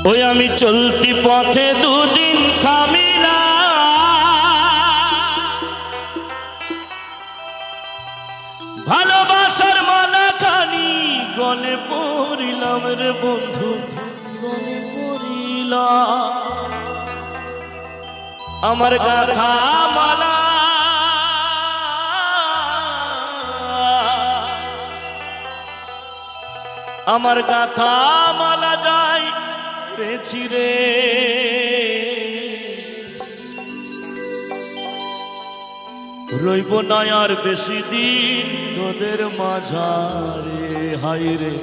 ওই আমি চলতি পথে দুদিন থামিলা, ভালোবাসার মালা খানি গলে পড়িলাম রে বন্ধু, গলে পড়িলাম আমার গাথা মালা, আমার গাথা মালা যাই রেছি রে। রইব না আর বেশি দিন তোদের মাঝারে, হাই রে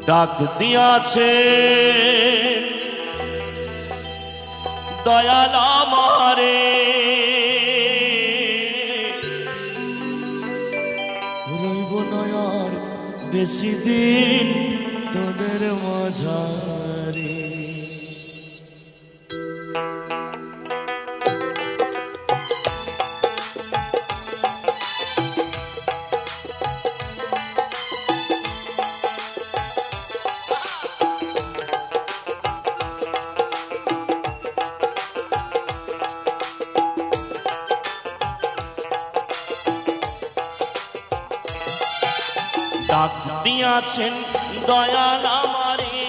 ডাক দিয়াছে দয়াল আমারে, রইব না আর বেশি দিন তোদের মাঝারে। ডাক দিয়াছেন দয়াল আমারে,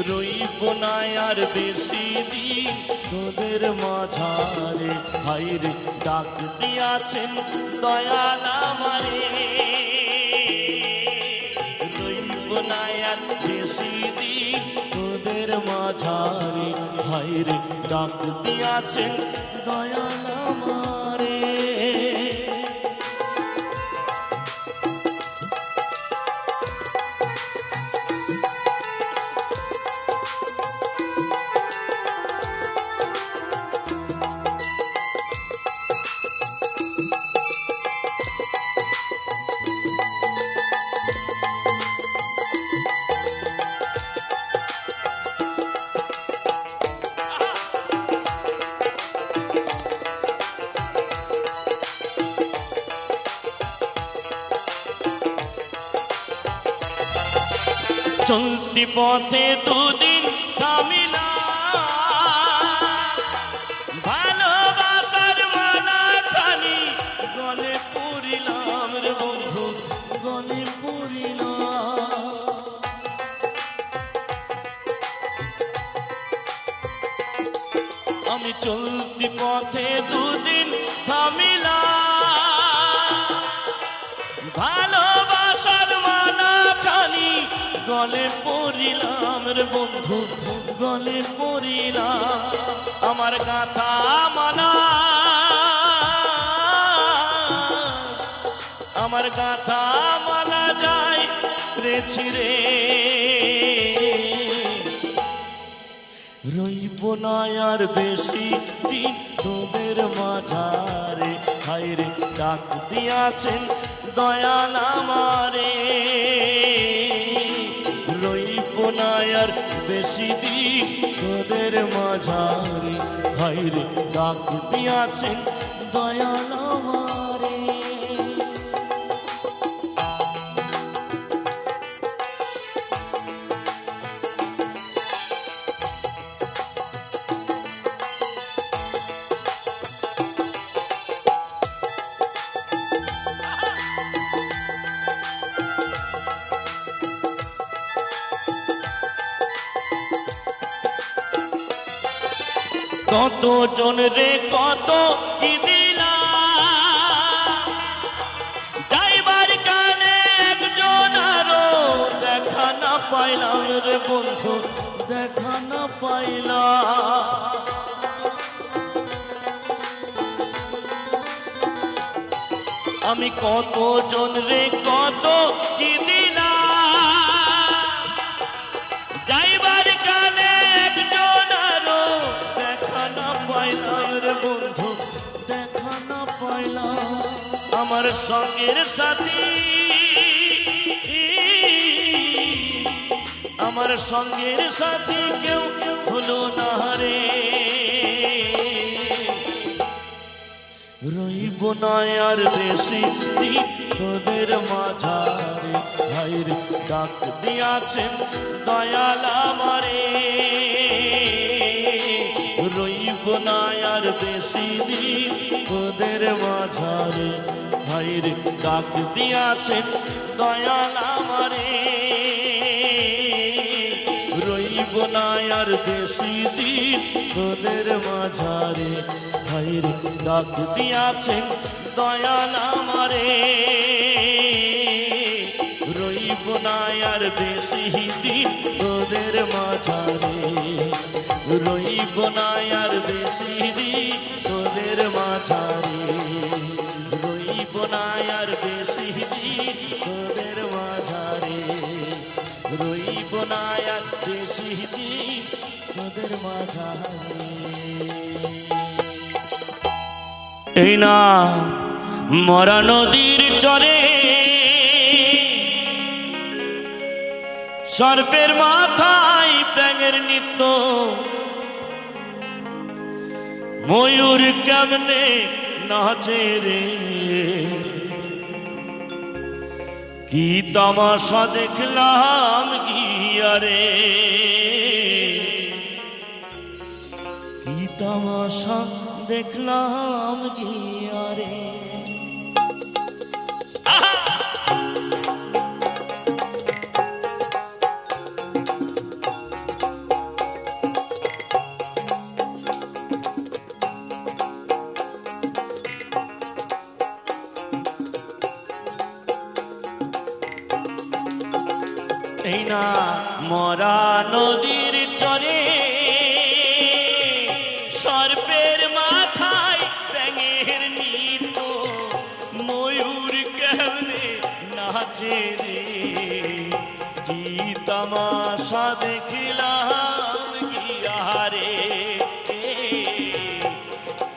রইব না আর বেশি দিন তোদের মাঝারে, হাই রে ডাক দিয়াছেন দয়াল আমারে, রইব না আর বেশি দিন তোদের মাঝারে, হাই রে ডাক দিয়াছেন দয়াল আমারে। চলতি পথে দুদিন থামিলা, ভালোবাসার মালা খানি গলে পড়িলাম রে বন্ধু, গলে পড়িলাম আমি চলতি পথে দুদিন থামিলা, ভালোবাসার মালা খানি গলে পড়িলাম রে বন্ধু, গলে পড়িলাম আমার গাথা মালা, আমার গাথা মালা যাই রেছি রে। রইব না আর বেশি দিন তোদের মাঝারে, হাই রে ডাক দিয়াছেন দয়াল আমারে, রইব না আর বেশি দিন তোদের মাঝারে, হাই রে ডাক দিয়াছেন দয়াল আমারে। কত জন রে কত কি দিলা, যাইবার কানে একজন আরো দেখা না পাইলাম রে বন্ধু, দেখা না পাইলাম আমি কত জন রে কত কি দিলা, যাইবার কানে একজন আরো দেখা না পাইলাম রে বন্ধু, দেখা না পাইলাম আমার সঙ্গের সাথী, আমার সঙ্গের সাথী কেউ হলো না রে, রইব না আর বেশি দিন তোদের মাঝারে ভাইরে ডাক দিয়াছেন দয়াল আমারে রইব না আর বেশি দিন তোদের মাঝারে ভাইরে ডাক দিয়াছেন দয়াল আমারে রইব না আর বেশি দিন তোদের মাঝারে ভাইরে ডাক দিয়াছেন দয়াল আমারে রইব না আর বেশি দিন তোদের মাঝারে রইব না আর বেশি দিন তোদের মাঝারে রইব না আর বেশি দিন তোদের মাঝারে রইব না আর বেশি দিন তোদের মাঝারে। এই না মরা নদীর চরে সর্পের মাথায় ব্যাঙের নৃত্য ময়ূর কেমনে নাচে রে কি তামাশা দেখলাম গিয়ারে কি তামাশা দেখলাম গিয়ারে। এই না মরা নদীর চরে সর্পের মাথায় ব্যাঙের নৃত্য ময়ূর কেমনে নাচে রে কি তামাশা দেখিলাম গিয়ারে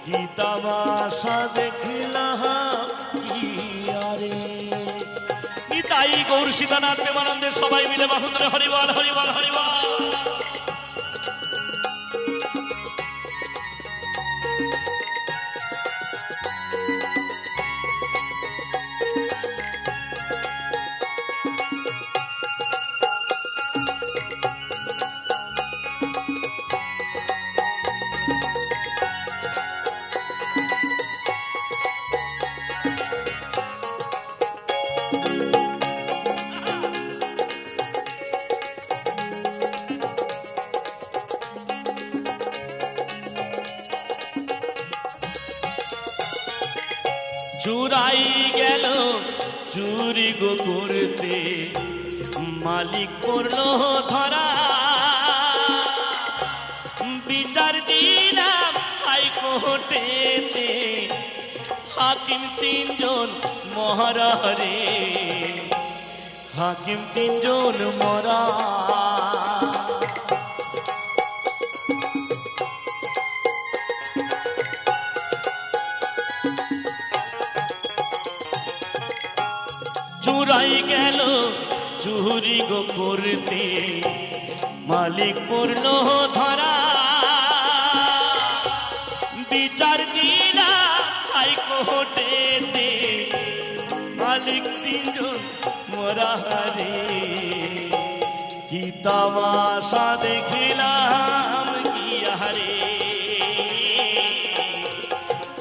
কি তামাশা দেখিলাম গিয়ারে। তাই গৌর সীতানাথ প্রেমানন্দে সবাই মিলে বাহুন্দরে হরিবল হরিবল হরিবল। চুরাই গেল চুরি গো করতে মালিক করলো ধরা বিচার দিলাম হাইকোর্টেতে হাকিম তিনজন মহারা রে হাকিম তিনজন মরা চুরাই গেল চুরি গো করতে মালিক করলো ধরা বিচার দিলা হাইকোর্টেতে মালিক তিনজন মরা রে কি তামাশা দেখিলাম গিয়ারে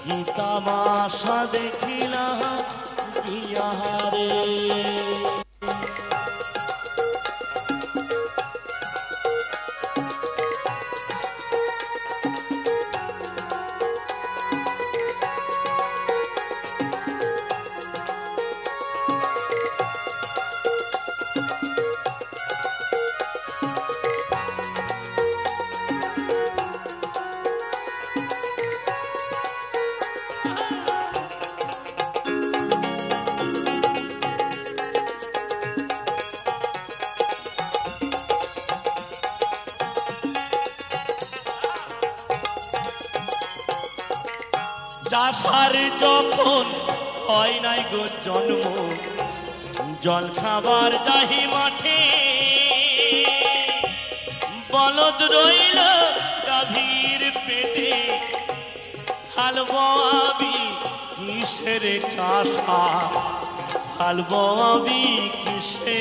কি তামাশা দেখিলাম গিয়ারে। চাষার যখন হয় নাই গো জন্ম জল খাবার যাহি মাঠে বলদ রইল গাভীর পেটে হাল বাবি কিসের চাষা হালবি কিসে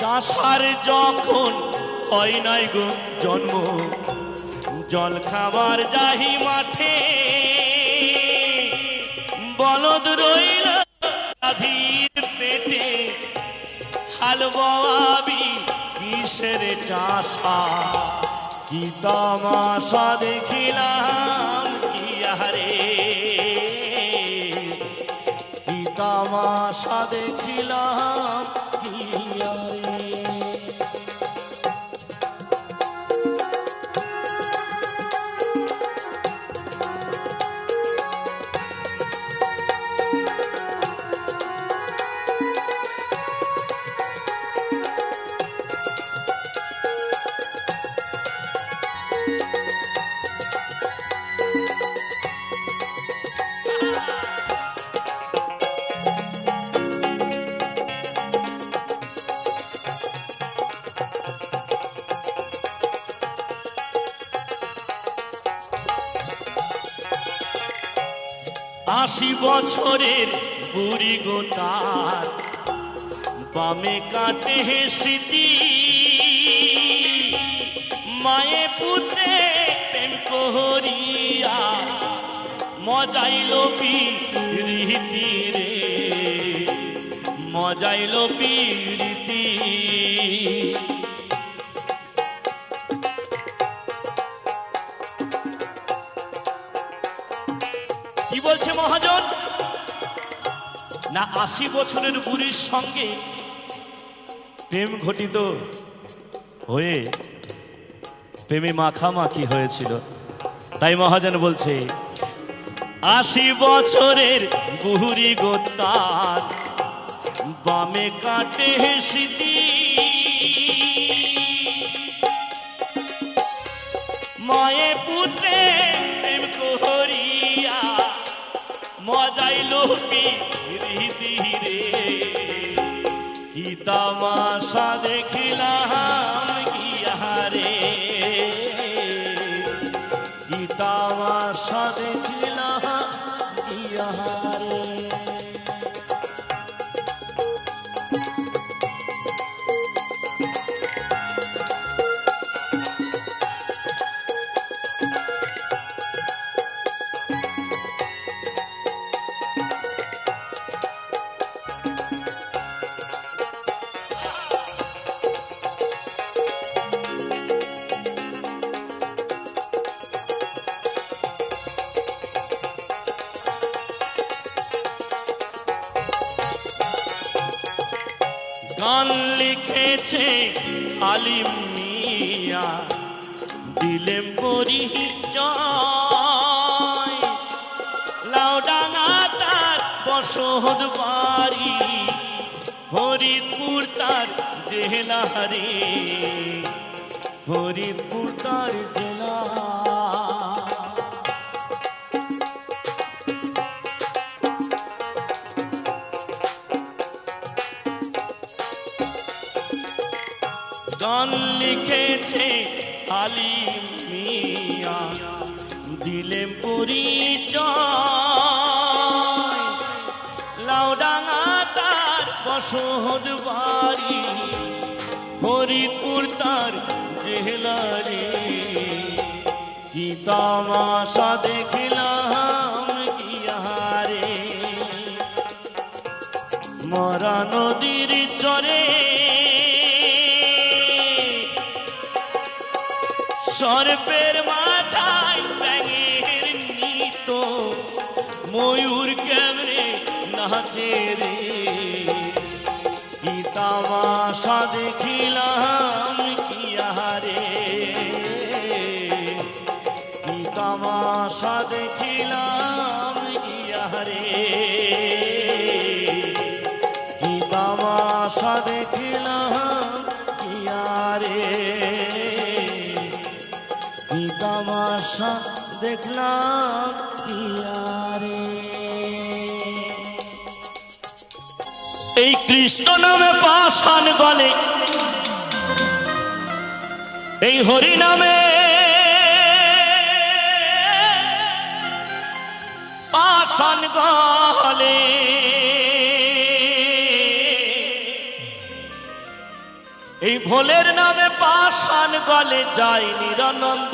চাষার যখন হয় নাই গো জন্ম জল খাবার যাহি মাঠে বলদ রইল রাধির পেটে হাল বাবি কিসের চাষা কি তামাশা দেখিলাম কি আরে কি তামাশা দেখিলাম কি আরে আশি বছরের বুড়ি গোটার বামে কাটে স্মৃতি মায়ে পুত্রে প্রেম করিয়া মজাইল পিরিতি রে মজাইল পিরিতি কি বলছে মহাজন না ৮০ বছরের বুড়ির সঙ্গে প্রেম ঘটিত হয়ে প্রেমে মাখামাখি হয়েছিল তাই মহাজন বলছে ৮০ বছরের বুড়ি গোতার বামে কাটে স্মৃতি মায়ে পুত্রে প্রেম করিয়া মজাইল পিরিতি রে কি তামাশা দেখিলাম কি আরে কি তামাশা দেখিলাম কি আরে গান লিখেছে আলিম মিয়া দিলেম পরিচয় লাউডাঙ্গা তার বসত বাড়ি ফরিদপুর তার জেলা রে ফরিদপুর তার জেলা গান লিখেছে আলিম মিয়া দিলেম পরিচয় লাউডাঙ্গা তার বসত বাড়ি ফরিদপুর তার জেলা রে কি তামাশা দেখিলাম কি আরে মরা নদীর চরে সর্পের মাথায় ব্যাঙের নিত ময়ূর কেমনে নাচে রে কি তামাশা দেখিলাম কি আরে কি তামাশা দেখিলাম কি আরে কি তামাশা দেখিলাম কি আরে কি তামাশা দেখলাম কি আরে এই কৃষ্ণ নামে পাষাণ গলে এই হরি নামে পাষাণ গলে, এই ভোলের নামে পাষাণ গলে যায় নিরানন্দ।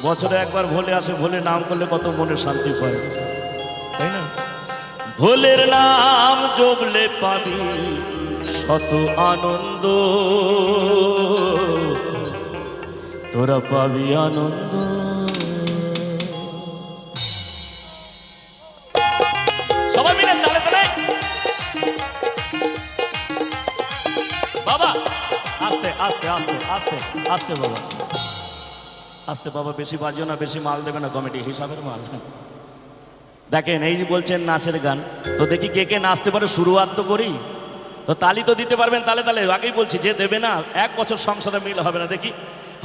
বছরে একবার ভোলে আসে, ভোলে নাম করলে কত মনে শান্তি পায়, তাই না? ভোলের নাম জপলে পাবি শত আনন্দ, তোরা পাবি আনন্দ। সবাই মিলে তালে তালে বাবা, আস্তে আস্তে আস্তে আস্তে আস্তে বাবা, আস্তে বাবা, বেশি বাজিও না, বেশি মাল দেবে না, কমিটি হিসাবের মাল। দেখেন এই যে বলছেন নাচের গান, তো দেখি কে কে নাচতে পারে, শুরুয়াত তো করি, তো তালি তো দিতে পারবেন, তালে তালে। আগেই বলছি যে দেবে না 1 বছর সংসারে মিল হবে না। দেখি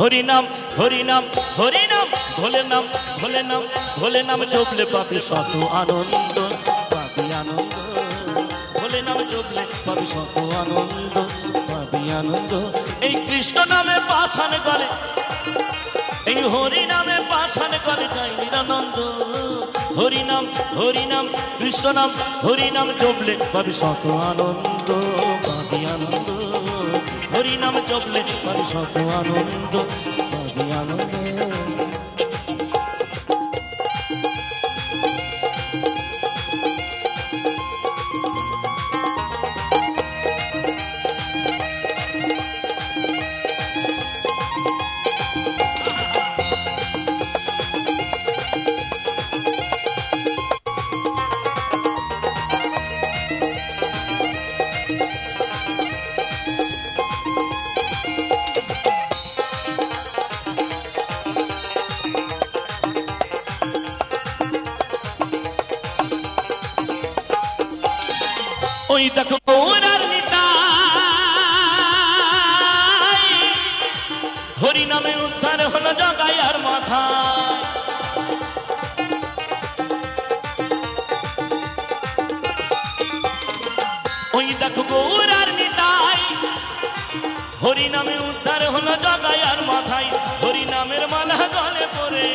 হরি নাম হরি নাম হরি নাম, ভোলে নাম ভোলে নাম ভোলে নাম জপলে পাবি শত আনন্দ, পাবি আনন্দ। ভোলে নাম জপলে পাবি শত আনন্দ, পাবি আনন্দ। এই কৃষ্ণ নামে পাষাণ গলে, এই হরি নামে পাষাণ গলে যায় নিরানন্দ। হরি নাম কৃষ্ণ নাম হরি নাম জপলে পাবি শত আনন্দ, পাবি আনন্দ। হরি নাম জপলে পাবি শত আনন্দ, পাবি আনন্দ। ওই দেখো গৌরার নিতাই, হরি নামে উদ্ধার হলো জগাই আর মাথায়। ওই দেখো গৌরার নিতাই, হরি নামে উদ্ধার হলো জগাই আর মাথায়। হরি নামের মালা গলে পড়ে,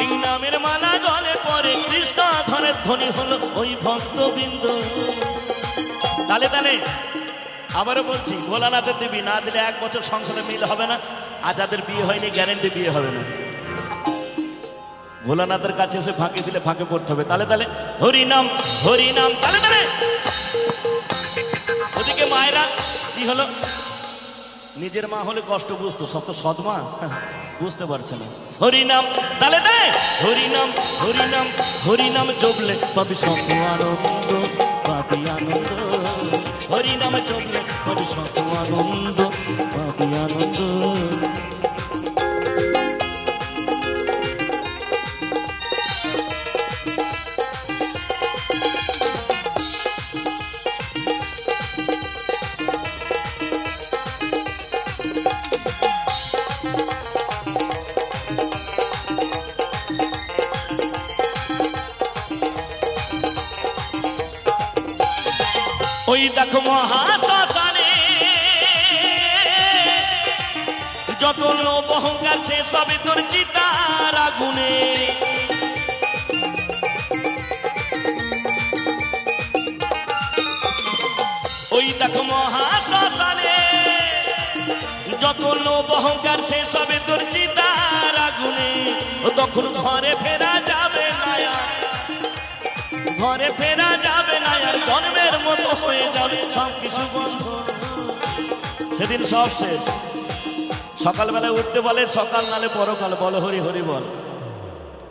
এই নামের মালা গলে পড়ে, কৃষ্ণ ধরে ধ্বনি হলো ওই ভক্তবৃন্দ। তালে তালে আবারও বলছি, ভোলানাথের দেবী না দিলে 1 বছর সংসারে মিল হবে না, আর যাদের বিয়ে হয়নি গ্যারেন্টি বিয়ে হবে না। ভোলানাথের কাছে এসে ফাঁকি দিলে ফাঁকে পড়তে হবে। তালে তালে হরি নাম তালে তালে। ওদিকে মায়েরা কি হলো, নিজের মা হলে কষ্ট বুঝতো, সব তো সৎমা বুঝতে পারছে না। হরি নাম তালে তালে, হরি নাম হরি নাম জপলে পাবি শত আনন্দ, পাবি আনন্দ। হরি নাম জপলে পাবি শত আনন্দ, পাবি আনন্দ। ওই দেখো মহাশ্মশানে যত লোভ অহংকার সে সবে তোর চিতার আগুনে। ওই দেখো মহাশ্মশানে যত লোভ অহংকার সে সবে তোর চিতার আগুনে। তখন ঘরে ফেরা যাবে না, ঘরে ফেরা যাবে না, আর জন্মের মতো হয়ে যাবে সব কিছু বন্ধ। সেদিন সব শেষ। সকালবেলায় উঠতে বলে সকাল নালে পরকাল, বলো হরি হরি বল।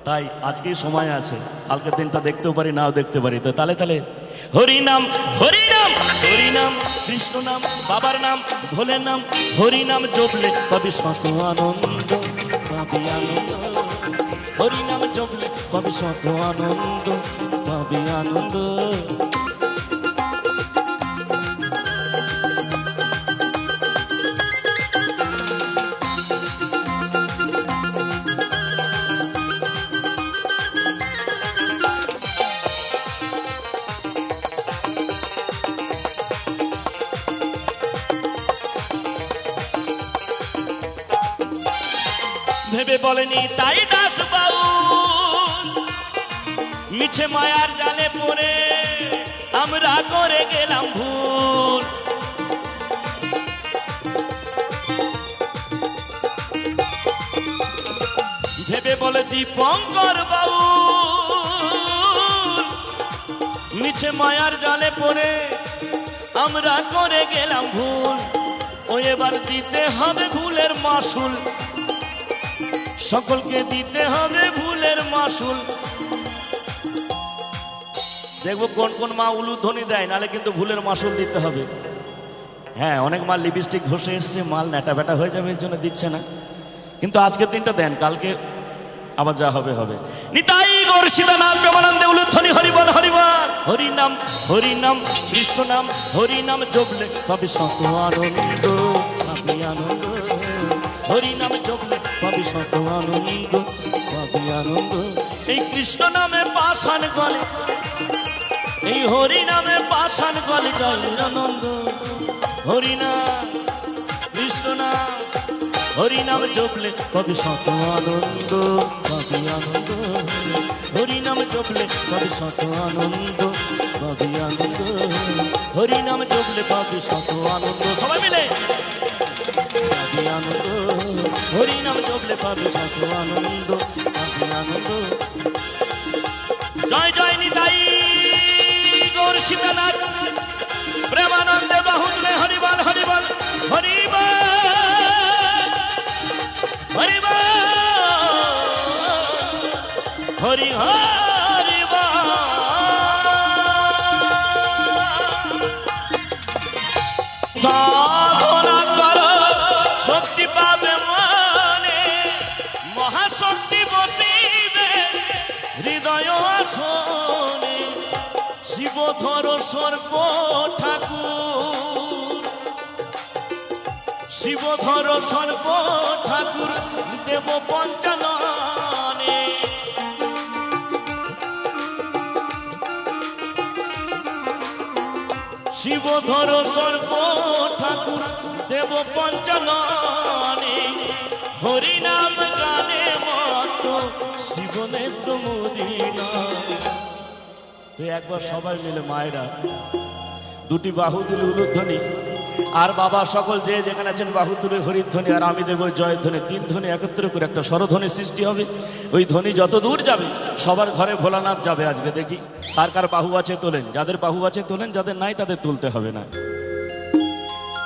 তাই আজকেই সময় আছে, কালকের দিনটা দেখতেও পারি নাও দেখতে পারি। তো তালে তালে হরি নাম হরি নাম হরি নাম কৃষ্ণ নাম বাবার নাম ভোলের নাম, হরি নাম জপলে পাবি শত আনন্দ, পাবি আনন্দ। হরি নাম জপলে পাবি শত আনন্দ, পাবি আনন্দ। ভেবে বলেনি তাই দাস বাউল, মিছে মায়ার জালে পড়ে আমরা করে গেলাম ভুল। ভেবে বলে দীপঙ্কর বাউল, মিছে মায়ার জালে পড়ে আমরা করে গেলাম ভুল। ও এবার দিতে হবে ভুলের মাসুল, সকলকে দিতে হবে ভুলের মাসুল। দেখবো কোন কোন মা উলুধ্বনি দেয়, নালে কিন্তু ভুলের মাসুল দিতে হবে। হ্যাঁ, অনেক মা লিপস্টিক ঘষে এসছে, মাল ন্যাটা ব্যাটা হয়ে যাবে, এর জন্য দিচ্ছে না। কিন্তু আজকের দিনটা দেন, কালকে আবার যা হবে হবে। নিতাই গৌর সীতানাথ প্রেমানন্দে উলুধ্বনি হরিবল হরিবল। হরিনাম হরিনাম কৃষ্ণ নাম, হরিনাম জপলে পাবি শত আনন্দ, পাবি আনন্দ। হরিনাম জপলে পাবি শত আনন্দ, পাবি আনন্দ। এই কৃষ্ণ নামে পাষাণ গলে, এই হরি নামে পাষাণ গলে জয় আনন্দ। হরিনাম কৃষ্ণ নাম, হরিনাম জপলে পাবি শত আনন্দ, পাবি আনন্দ। হরিনাম জপলে পাবি শত আনন্দ, পাবি আনন্দ। হরিনাম জপলে পাবি শত আনন্দ, সবাই মিলে পাবি আনন্দ। হরিনাম জপলে পাবি শত আনন্দ, পাবি আনন্দ। জয় জয় নিতাই গৌর সীতানাথ প্রেমানন্দে বাহুল্যে হরিবল হরিবল হরিবল হরিবল হরি হরিবল। সাধনা কর শক্তি পাবে মনে, মহাশক্তি বসিবে হৃদয় আসনে। শিবধর সর্প ঠাকুর, শিবধর সর্প ঠাকুর দেব পঞ্চাননে। শিবধর সর্প ঠাকুর দেব পঞ্চাননে। হরিনাম গানে মত শিবনেত্র মদিনা। তো একবার সবাই মিলে মায়েরা দুটি বাহু তুলে উলুধ্বনি, আর বাবা সকল যে যেখানে আছেন বাহু তুলে হরিধ্বনি, আর আমি দেবো জয়ধ্বনি। তিন ধ্বনি একত্র করে একটা স্বরধ্বনি সৃষ্টি হবে। ওই ধ্বনি যত দূর যাবে সবার ঘরে ভোলানাথ যাবে। আজকে দেখি কার কার বাহু আছে তোলেন, যাদের বাহু আছে তোলেন, যাদের নাই তাদের তুলতে হবে না।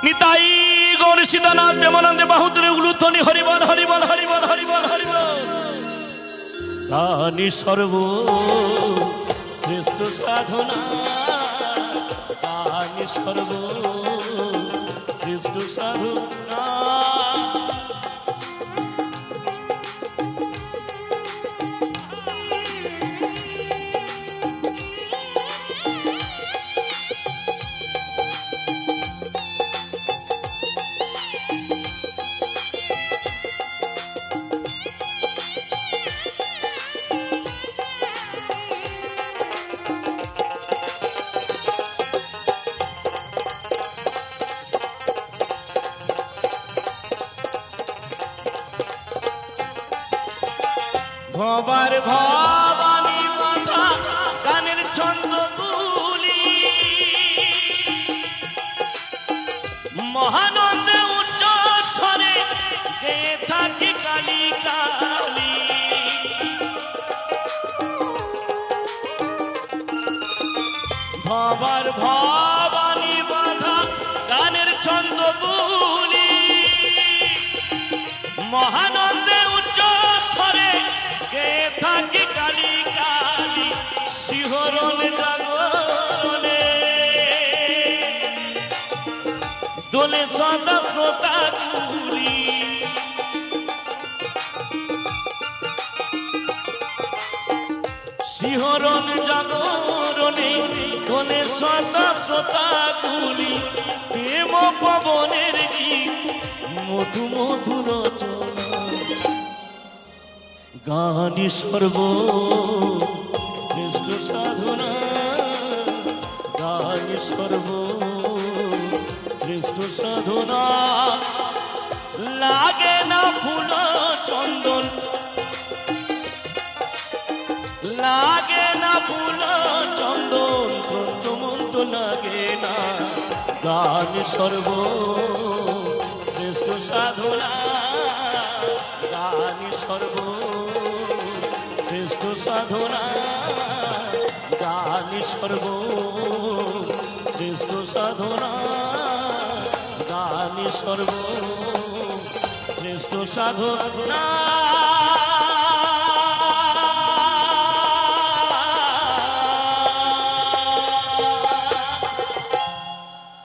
নিতাই গৌর সীতানাথ প্রেমানন্দে বাহু তুলে উলুধ্বনি হরিবল হরিবল হরিবল হরিবল হরিবল। দানি সর্ব শ্রেষ্ঠ সাধনা, দানি সর্ব শ্রেষ্ঠ সাধনা। ভবার ভবানী মাথা গানের ছন্দগুলি, মহানন্দে উচ্চ স্বরে গেয়ে থাকি কালী কালী। ভবার ভবানী মাথা গানের ছন্দগুলি, মহানন্দে উচ্চ স্বরে গেয়ে থাকি কালী কালী। শিহরণ জাগরণে দোলে সদা শ্রোতা তুলি। শিহরণ জাগরণে দোলে সদা শ্রোতা তুলি। প্রেম পবনের গীত মধু মধু রচনা, গানি সর্ব শ্রেষ্ঠ সাধনা। গানি সর্ব শ্রেষ্ঠ সাধনা। লাগে না ফুল চন্দন লাগে না ফুল চন্দন তন্ত্রমন্ত্র লাগে না গান সর্ব শ্রেষ্ঠ সাধনা গান সর্ব শ্রেষ্ঠ সাধনা গান সর্ব শ্রেষ্ঠ সাধনা গান সর্ব শ্রেষ্ঠ সাধনা